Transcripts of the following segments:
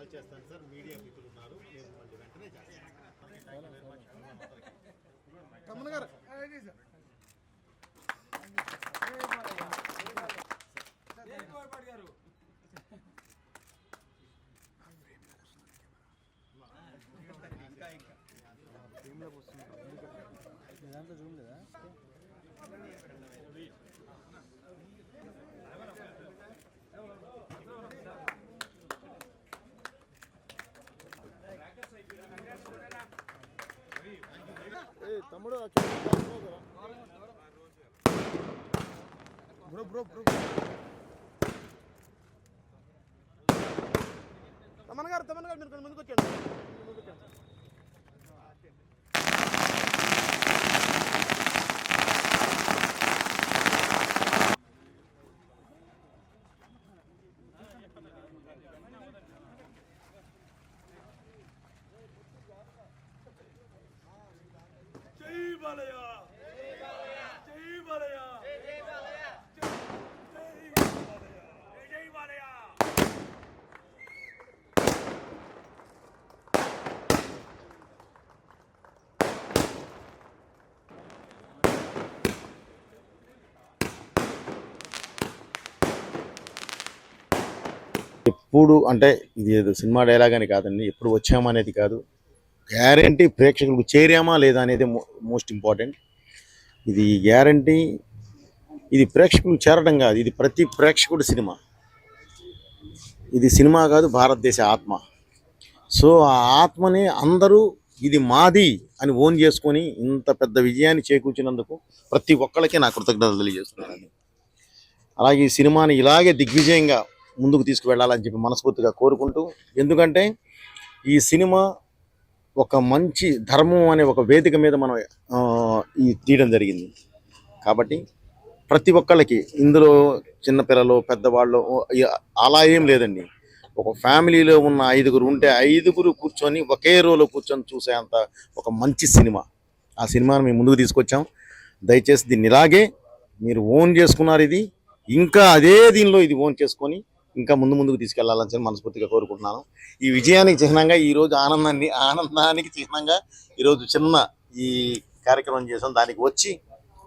Call చేస్తాను sir. Media మిత్రులు ఉన్నారు, నేను మళ్ళీ వెంటనే చేస్తాను. తమ్ముడు తమన్ గారు మీరు ముందుకు వచ్చాడు. ఎప్పుడు అంటే ఇది ఏదో సినిమా డైలాగ్ అని కాదండి, ఎప్పుడు వచ్చామా అనేది కాదు, గ్యారంటీ ప్రేక్షకులకు చేరామా లేదా అనేది మోస్ట్ ఇంపార్టెంట్. ఇది గ్యారంటీ, ఇది ప్రేక్షకులకు చేరడం కాదు, ఇది ప్రతి ప్రేక్షకుడి సినిమా. ఇది సినిమా కాదు, భారతదేశ ఆత్మ. సో ఆ ఆత్మని అందరూ ఇది మాది అని ఓన్ చేసుకొని ఇంత పెద్ద విజయాన్ని చేకూర్చినందుకు ప్రతి ఒక్కళ్ళకి నా కృతజ్ఞతలు తెలియజేస్తున్నాను. అలాగే ఈ సినిమాని ఇలాగే దిగ్విజయంగా ముందుకు తీసుకువెళ్ళాలని చెప్పి మనస్ఫూర్తిగా కోరుకుంటూ, ఎందుకంటే ఈ సినిమా ఒక మంచి ధర్మం అనే ఒక వేదిక మీద మనం ఈ తీయడం జరిగింది. కాబట్టి ప్రతి ఒక్కళ్ళకి ఇందులో చిన్నపిల్లలు పెద్దవాళ్ళు అలా ఏం లేదండి. ఒక ఫ్యామిలీలో ఉన్న 5గురు ఉంటే 5గురు కూర్చొని ఒకే రోలో కూర్చొని చూసేంత ఒక మంచి సినిమా. ఆ సినిమాని మేము ముందుకు తీసుకొచ్చాం. దయచేసి దీన్ని ఇలాగే మీరు ఓన్ చేసుకున్నారు, ఇది ఇంకా అదే దీనిలో ఇది ఓన్ చేసుకొని ఇంకా ముందుకు తీసుకెళ్లాలని మనస్ఫూర్తిగా కోరుకుంటున్నాను. ఈ విజయానికి చిహ్నంగా ఈరోజు ఆనందానికి చిహ్నంగా ఈరోజు చిన్న ఈ కార్యక్రమం చేసాం. దానికి వచ్చి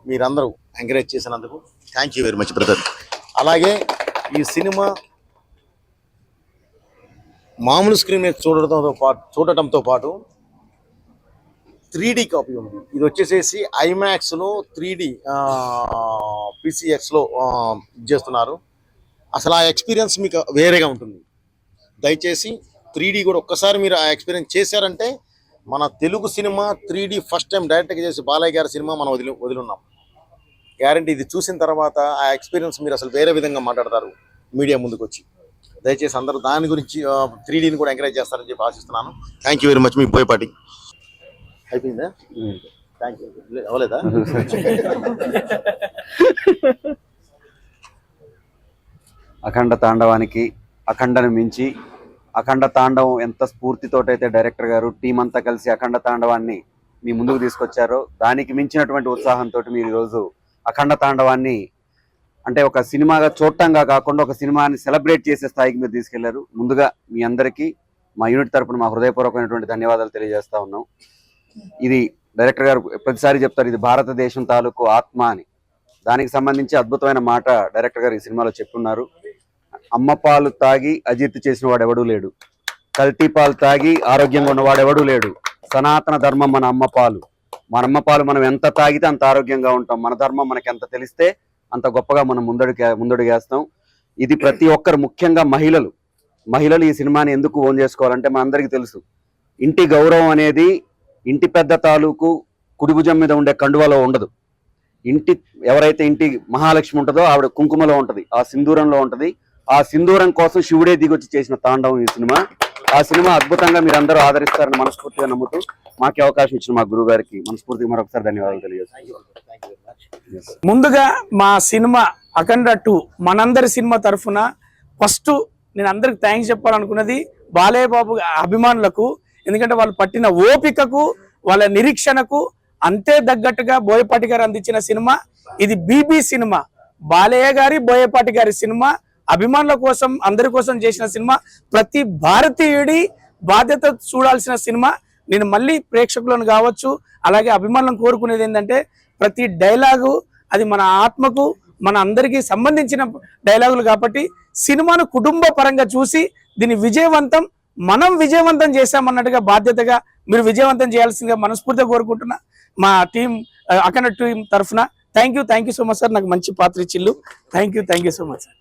మీరందరూ ఎంకరేజ్ చేసినందుకు thank you very much brother. అలాగే ఈ సినిమా మామూలు స్క్రీన్ మీద చూడటంతో పాటు 3D కాపీ ఉంది. ఇది వచ్చేసేసి ఐమాక్స్లో 3D PCXలో చేస్తున్నారు. అసలు ఆ ఎక్స్పీరియన్స్ మీకు వేరేగా ఉంటుంది. దయచేసి 3D కూడా ఒక్కసారి మీరు ఆ ఎక్స్పీరియన్స్ చేశారంటే, మన Telugu cinema 3D first time డైరెక్ట్గా చేసి బాలయ్య గారి సినిమా మనం వదిలిన్నాం. గ్యారంటీ ఇది చూసిన తర్వాత ఆ ఎక్స్పీరియన్స్ మీరు అసలు వేరే విధంగా మాట్లాడతారు మీడియా ముందుకు వచ్చి. దయచేసి అందరూ దాని గురించి 3Dని కూడా ఎంకరేజ్ చేస్తారని చెప్పి ఆశిస్తున్నాను. Thank you very much. మీ పోయేపాటి అయిపోయిందా? Thank you. అవ్వలేదా? అఖండ తాండవానికి అఖండను మించి అఖండ తాండవం ఎంత స్ఫూర్తితోటైతే డైరెక్టర్ గారు టీం అంతా కలిసి అఖండ తాండవాన్ని మీ ముందుకు తీసుకొచ్చారో, దానికి మించినటువంటి ఉత్సాహంతో మీరు ఈరోజు అఖండ తాండవాన్ని అంటే ఒక సినిమాగా చూడటంగా కాకుండా ఒక సినిమాని సెలబ్రేట్ చేసే స్థాయికి మీరు తీసుకెళ్లారు. ముందుగా మీ అందరికీ మా యూనిట్ తరపున మా హృదయపూర్వకమైనటువంటి ధన్యవాదాలు తెలియజేస్తా ఉన్నాం. ఇది డైరెక్టర్ గారు ప్రతిసారి చెప్తారు, ఇది భారతదేశం తాలూకు ఆత్మ అని. దానికి సంబంధించి అద్భుతమైన మాట డైరెక్టర్ గారు ఈ సినిమాలో చెప్పున్నారు. అమ్మ పాలు తాగి అజీర్తి చేసిన వాడు ఎవడూ లేడు, కల్తీ పాలు తాగి ఆరోగ్యంగా ఉన్నవాడు ఎవడూ లేడు. సనాతన ధర్మం మన అమ్మ పాలు. మన అమ్మ పాలు మనం ఎంత తాగితే అంత ఆరోగ్యంగా ఉంటాం. మన ధర్మం మనకి ఎంత తెలిస్తే అంత గొప్పగా మనం ముందడుగేస్తాం. ఇది ప్రతి ఒక్కరు, ముఖ్యంగా మహిళలు ఈ సినిమాని ఎందుకు ఓన్ చేసుకోవాలంటే మనందరికీ తెలుసు, ఇంటి గౌరవం అనేది ఇంటి పెద్ద తాలూకు కుడిభుజం మీద ఉండే కండువలో ఉండదు. ఎవరైతే ఇంటి మహాలక్ష్మి ఉంటుందో ఆవిడ కుంకుమలో ఉంటుంది, ఆ సింధూరంలో ఉంటుంది. ఆ సింధూరం కోసం శివుడే దిగొచ్చి చేసిన తాండవం ఈ సినిమా. ఆ సినిమా అద్భుతంగా మీరు అందరూ ఆదరిస్తారని మనస్ఫూర్తిగా నమ్ముతూ మాకు అవకాశం ఇచ్చిన మా గురువు గారికి మనస్ఫూర్తిగా మరొకసారి ధన్యవాదాలు తెలియజేస్తాను. ముందుగా మా సినిమా అఖండ 2 మనందరి సినిమా తరఫున ఫస్ట్ నేను అందరికి థ్యాంక్స్ చెప్పాలనుకున్నది బాలయ్య బాబు అభిమానులకు. ఎందుకంటే వాళ్ళు పట్టిన ఓపికకు, వాళ్ళ నిరీక్షణకు అంతే తగ్గట్టుగా బోయపాటి గారు అందించిన సినిమా ఇది. బీబీ సినిమా, బాలయ్య గారి బోయపాటి గారి సినిమా అభిమానుల కోసం అందరి కోసం చేసిన సినిమా, ప్రతి భారతీయుడి బాధ్యత చూడాల్సిన సినిమా. నేను మళ్ళీ ప్రేక్షకులను కావచ్చు అలాగే అభిమానులను కోరుకునేది ఏంటంటే ప్రతి డైలాగు అది మన ఆత్మకు మన అందరికీ సంబంధించిన డైలాగులు కాబట్టి సినిమాను కుటుంబ పరంగా చూసి దీన్ని మనం విజయవంతం చేశామన్నట్టుగా బాధ్యతగా మీరు విజయవంతం చేయాల్సిందిగా మనస్ఫూర్తిగా కోరుకుంటున్నా మా టీం అఖండ టీం తరఫున. Thank you so much sir, నాకు మంచి పాత్ర ఇచ్చిల్లు. Thank you so much sir.